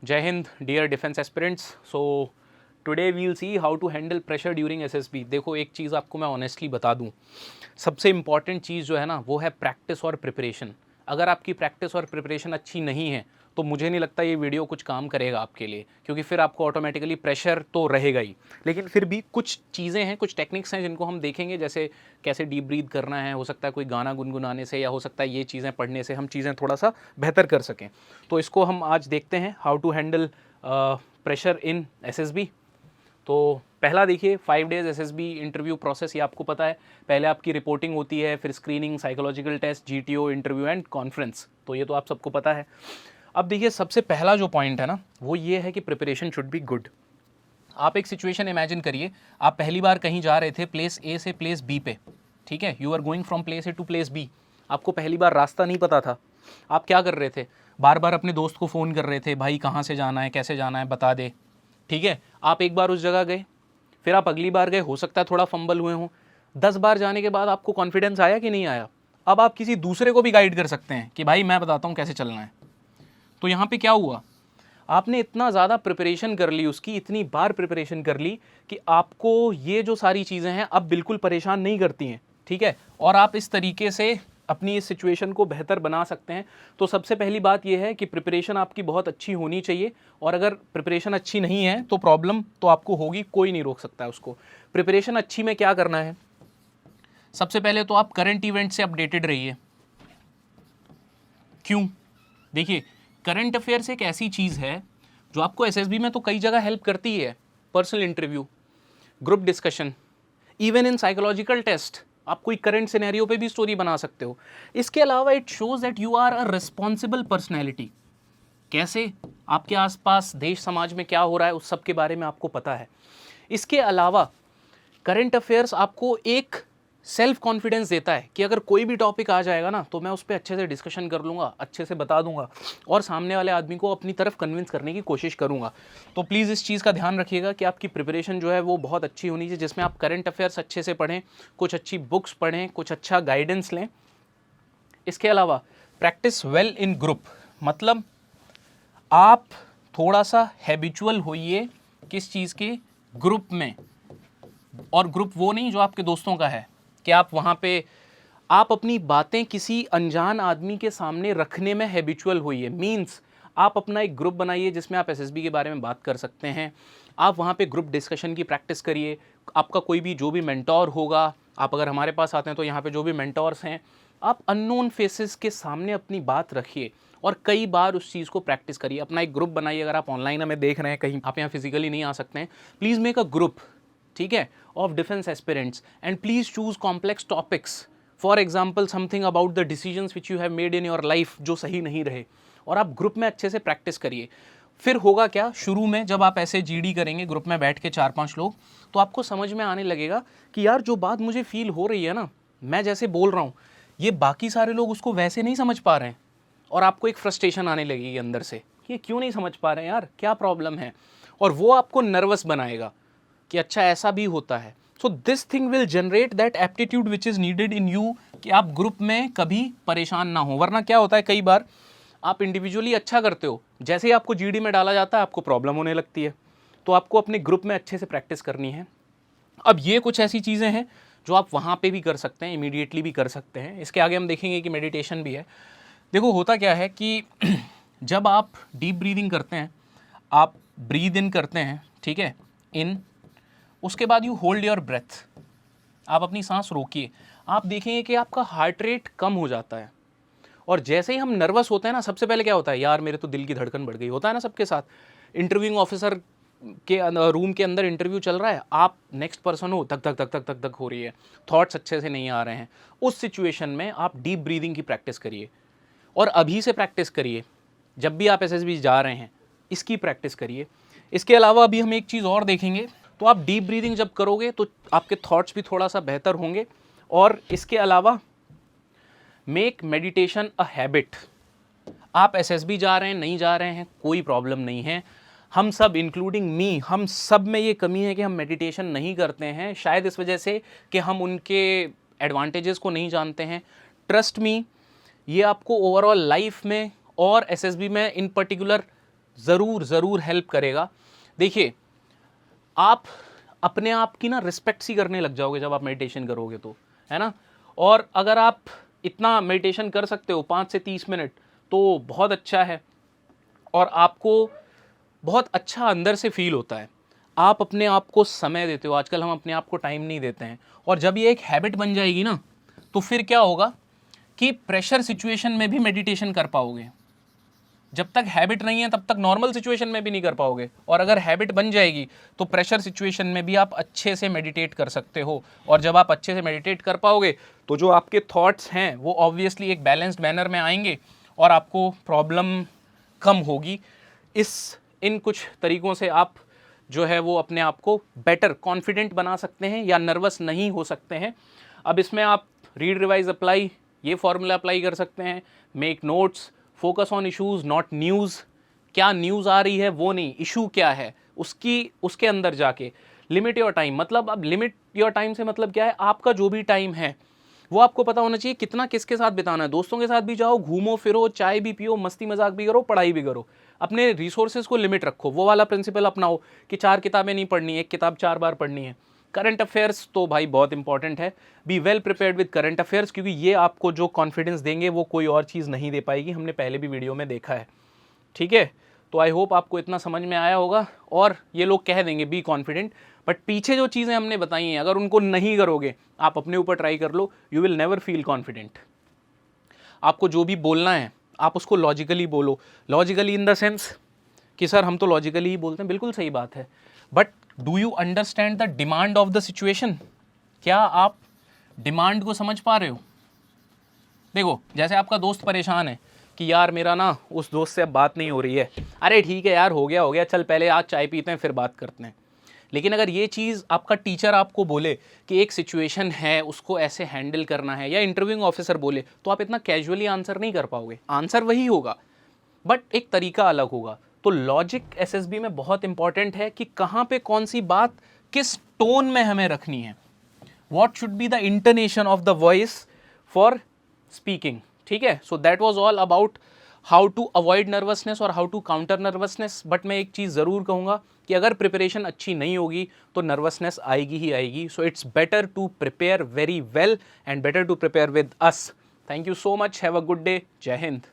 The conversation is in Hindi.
जय हिंद dear defence aspirants. So today we will see how to handle pressure during SSB. देखो एक चीज़ आपको मैं ऑनेस्टली बता दूं, सबसे इंपॉर्टेंट चीज़ जो है ना वो है प्रैक्टिस और प्रिपरेशन। अगर आपकी प्रैक्टिस और प्रिपरेशन अच्छी नहीं है तो मुझे नहीं लगता ये वीडियो कुछ काम करेगा आपके लिए, क्योंकि फिर आपको ऑटोमेटिकली प्रेशर तो रहेगा ही। लेकिन फिर भी कुछ चीज़ें हैं, कुछ टेक्निक्स हैं जिनको हम देखेंगे, जैसे कैसे डीप ब्रीथ करना है, हो सकता है कोई गाना गुनगुनाने से, या हो सकता है ये चीज़ें पढ़ने से हम चीज़ें थोड़ा सा बेहतर कर सकें। तो इसको हम आज देखते हैं, how to handle pressure in SSB. तो पहला देखिए, 5 डेज़ एसएसबी इंटरव्यू प्रोसेस, ये आपको पता है। पहले आपकी रिपोर्टिंग होती है, फिर screening, psychological test, GTO, interview and conference. तो ये तो आप सबको पता है। अब देखिए, सबसे पहला जो पॉइंट है ना वो ये है कि प्रिपरेशन शुड बी गुड। आप एक सिचुएशन इमेजिन करिए, आप पहली बार कहीं जा रहे थे प्लेस ए से प्लेस बी पे, ठीक है। You are going from place A to place B. आपको पहली बार रास्ता नहीं पता था। आप क्या कर रहे थे? बार बार अपने दोस्त को फ़ोन कर रहे थे, भाई कहाँ से जाना है, कैसे जाना है, बता दे, ठीक है। आप एक बार उस जगह गए, फिर आप अगली बार गए, हो सकता है थोड़ा फंबल हुए हों। 10 बार जाने के बाद आपको कॉन्फिडेंस आया कि नहीं आया? अब आप किसी दूसरे को भी गाइड कर सकते हैं कि भाई मैं बताता हूँ कैसे चलना है। तो यहाँ पे क्या हुआ, आपने इतना ज़्यादा प्रिपरेशन कर ली, उसकी इतनी बार प्रिपरेशन कर ली कि आपको ये जो सारी चीज़ें हैं अब बिल्कुल परेशान नहीं करती हैं, ठीक है। और आप इस तरीके से अपनी इस सिचुएशन को बेहतर बना सकते हैं। तो सबसे पहली बात यह है कि प्रिपरेशन आपकी बहुत अच्छी होनी चाहिए, और अगर प्रिपरेशन अच्छी नहीं है तो प्रॉब्लम तो आपको होगी, कोई नहीं रोक सकता है उसको। प्रिपरेशन अच्छी में क्या करना है? सबसे पहले तो आप करंट इवेंट से अपडेटेड रहिए। क्यों? देखिए, करंट अफेयर्स एक ऐसी चीज़ है जो आपको एसएसबी में तो कई जगह हेल्प करती है। Personal interview, group discussion, even in psychological test आप कोई करंट सिनेरियो पे भी स्टोरी बना सकते हो। इसके अलावा it shows that you are a responsible personality. कैसे? आपके आसपास देश समाज में क्या हो रहा है उस सब के बारे में आपको पता है। इसके अलावा करंट अफेयर्स आपको एक सेल्फ कॉन्फिडेंस देता है कि अगर कोई भी टॉपिक आ जाएगा ना तो मैं उस पर अच्छे से डिस्कशन कर लूँगा, अच्छे से बता दूंगा, और सामने वाले आदमी को अपनी तरफ कन्विंस करने की कोशिश करूँगा। तो प्लीज़ इस चीज़ का ध्यान रखिएगा कि आपकी प्रिपरेशन जो है वो बहुत अच्छी होनी चाहिए, जिसमें आप करंट अफेयर्स अच्छे से पढ़ें, कुछ अच्छी बुक्स पढ़ें, कुछ अच्छा गाइडेंस लें। इसके अलावा प्रैक्टिस वेल इन ग्रुप, मतलब आप थोड़ा सा हैबिचुअल होइए किस चीज़ के? ग्रुप में। और ग्रुप वो नहीं जो आपके दोस्तों का है, कि आप वहाँ पे आप अपनी बातें किसी अनजान आदमी के सामने रखने में हैबिचुअल होइए। मींस आप अपना एक ग्रुप बनाइए जिसमें आप एसएसबी के बारे में बात कर सकते हैं। आप वहाँ पे ग्रुप डिस्कशन की प्रैक्टिस करिए। आपका कोई भी जो भी मेंटोर होगा, आप अगर हमारे पास आते हैं तो यहाँ पे जो भी मेंटोर्स हैं, आप अननोन फेसेस के सामने अपनी बात रखिए और कई बार उस चीज़ को प्रैक्टिस करिए। अपना एक ग्रुप बनाइए। अगर आप ऑनलाइन हमें देख रहे हैं, कहीं आप यहाँ फिजिकली नहीं आ सकते हैं, प्लीज़ मेक अ ग्रुप, ठीक है, of defence aspirants, and please choose complex topics. For example something about the decisions which you have made in your life जो सही नहीं रहे, और आप ग्रुप में अच्छे से प्रैक्टिस करिए। फिर होगा क्या, शुरू में जब आप ऐसे जीडी करेंगे ग्रुप में बैठ के 4-5 लोग, तो आपको समझ में आने लगेगा कि यार जो बात मुझे फील हो रही है ना, मैं जैसे बोल रहा हूँ, ये बाकी सारे लोग उसको वैसे नहीं समझ पा रहे हैं। और आपको एक फ्रस्ट्रेशन आने लगेगी अंदर से कि ये क्यों नहीं समझ पा रहे हैं यार, क्या प्रॉब्लम है। और वो आपको नर्वस बनाएगा कि अच्छा ऐसा भी होता है। So this thing will generate that aptitude which is needed in you, कि आप ग्रुप में कभी परेशान ना हो। वरना क्या होता है, कई बार आप इंडिविजुअली अच्छा करते हो, जैसे ही आपको जीडी में डाला जाता है आपको प्रॉब्लम होने लगती है। तो आपको अपने ग्रुप में अच्छे से प्रैक्टिस करनी है। अब ये कुछ ऐसी चीज़ें हैं जो आप वहाँ पे भी कर सकते हैं, इमीडिएटली भी कर सकते हैं। इसके आगे हम देखेंगे कि मेडिटेशन भी है। देखो होता क्या है कि जब आप डीप ब्रीदिंग करते हैं, आप ब्रीद इन करते हैं, ठीक है, इन, उसके बाद यू होल्ड योर ब्रेथ, आप अपनी सांस रोकिए। आप देखेंगे कि आपका हार्ट रेट कम हो जाता है। और जैसे ही हम नर्वस होते हैं ना, सबसे पहले क्या होता है, यार मेरे तो दिल की धड़कन बढ़ गई, होता है ना सबके साथ। इंटरव्यूइंग ऑफिसर के रूम के अंदर इंटरव्यू चल रहा है, आप नेक्स्ट पर्सन हो, धक धक धक धक धक धक हो रही है, थॉट्स अच्छे से नहीं आ रहे हैं। उस सिचुएशन में आप डीप ब्रीदिंग की प्रैक्टिस करिए, और अभी से प्रैक्टिस करिए। जब भी आप एसएसबी जा रहे हैं इसकी प्रैक्टिस करिए। इसके अलावा अभी हम एक चीज़ और देखेंगे। तो आप डीप ब्रीदिंग जब करोगे तो आपके थॉट्स भी थोड़ा सा बेहतर होंगे। और इसके अलावा मेक मेडिटेशन अ हैबिट। आप एसएसबी जा रहे हैं, नहीं जा रहे हैं, कोई प्रॉब्लम नहीं है। हम सब इंक्लूडिंग मी, हम सब में ये कमी है कि हम मेडिटेशन नहीं करते हैं, शायद इस वजह से कि हम उनके एडवांटेजेस को नहीं जानते हैं। ट्रस्ट मी, ये आपको ओवरऑल लाइफ में और एसएसबी में इन पर्टिकुलर ज़रूर हेल्प करेगा। देखिए, आप अपने आप की ना रिस्पेक्ट सी करने लग जाओगे जब आप मेडिटेशन करोगे तो, है ना। और अगर आप इतना मेडिटेशन कर सकते हो 5 से 30 मिनट तो बहुत अच्छा है, और आपको बहुत अच्छा अंदर से फील होता है। आप अपने आप को समय देते हो, आजकल हम अपने आप को टाइम नहीं देते हैं, और जब ये एक हैबिट बन जाएगी ना तो फिर क्या होगा कि प्रेशर सिचुएशन में भी मेडिटेशन कर पाओगे। जब तक हैबिट नहीं है तब तक नॉर्मल सिचुएशन में भी नहीं कर पाओगे, और अगर हैबिट बन जाएगी तो प्रेशर सिचुएशन में भी आप अच्छे से मेडिटेट कर सकते हो। और जब आप अच्छे से मेडिटेट कर पाओगे तो जो आपके थॉट्स हैं वो ऑब्वियसली एक बैलेंस्ड मैनर में आएंगे और आपको प्रॉब्लम कम होगी। इन कुछ तरीकों से आप जो है वो अपने आप को बेटर कॉन्फिडेंट बना सकते हैं या नर्वस नहीं हो सकते हैं। अब इसमें आप रीड रिवाइज अप्लाई, ये फॉर्मूला अप्लाई कर सकते हैं। Make notes, focus on issues not news. क्या न्यूज़ आ रही है वो नहीं, इशू क्या है उसके अंदर जाके लिमिट योर टाइम। मतलब अब लिमिट योर टाइम से मतलब क्या है, आपका जो भी टाइम है वो आपको पता होना चाहिए कितना किसके साथ बिताना है। दोस्तों के साथ भी जाओ, घूमो फिरो, चाय भी पियो, मस्ती मजाक भी करो, पढ़ाई भी करो। अपने रिसोर्सेज को लिमिट रखो, वो वाला प्रिंसिपल अपनाओ कि 4 किताबें नहीं पढ़नी, एक किताब 4 बार पढ़नी है। करंट अफेयर्स तो भाई बहुत इंपॉर्टेंट है, be well prepared with current affairs, क्योंकि ये आपको जो कॉन्फिडेंस देंगे वो कोई और चीज़ नहीं दे पाएगी, हमने पहले भी वीडियो में देखा है। ठीक है, तो आई होप आपको इतना समझ में आया होगा। और ये लोग कह देंगे बी कॉन्फिडेंट, बट पीछे जो चीज़ें हमने बताई हैं अगर उनको नहीं करोगे, आप अपने ऊपर ट्राई कर लो, you will never feel confident. आपको जो भी बोलना है आप उसको लॉजिकली बोलो। लॉजिकली इन द सेंस कि सर हम तो लॉजिकली ही बोलते हैं, बिल्कुल सही बात है, but do you understand the demand of the situation? क्या आप डिमांड को समझ पा रहे हो? देखो, जैसे आपका दोस्त परेशान है कि यार मेरा ना उस दोस्त से अब बात नहीं हो रही है, अरे ठीक है यार, हो गया, चल पहले आज चाय पीते हैं फिर बात करते हैं। लेकिन अगर ये चीज़ आपका टीचर आपको बोले कि एक सिचुएशन है उसको ऐसे हैंडल करना है, या इंटरव्यूइंग ऑफिसर बोले, तो आप इतना कैजुअली आंसर नहीं कर पाओगे। आंसर वही होगा बट एक तरीका अलग होगा। तो लॉजिक एसएसबी में बहुत इंपॉर्टेंट है कि कहाँ पे कौन सी बात किस टोन में हमें रखनी है। What should be the intonation of the voice for speaking. ठीक है, so that was all about how to avoid nervousness और how to counter nervousness. But मैं एक चीज़ ज़रूर कहूँगा कि अगर प्रिपरेशन अच्छी नहीं होगी तो नर्वसनेस आएगी ही आएगी। So it's better to prepare very well and better to prepare with us. Thank you so much, have a good day, जय हिंद।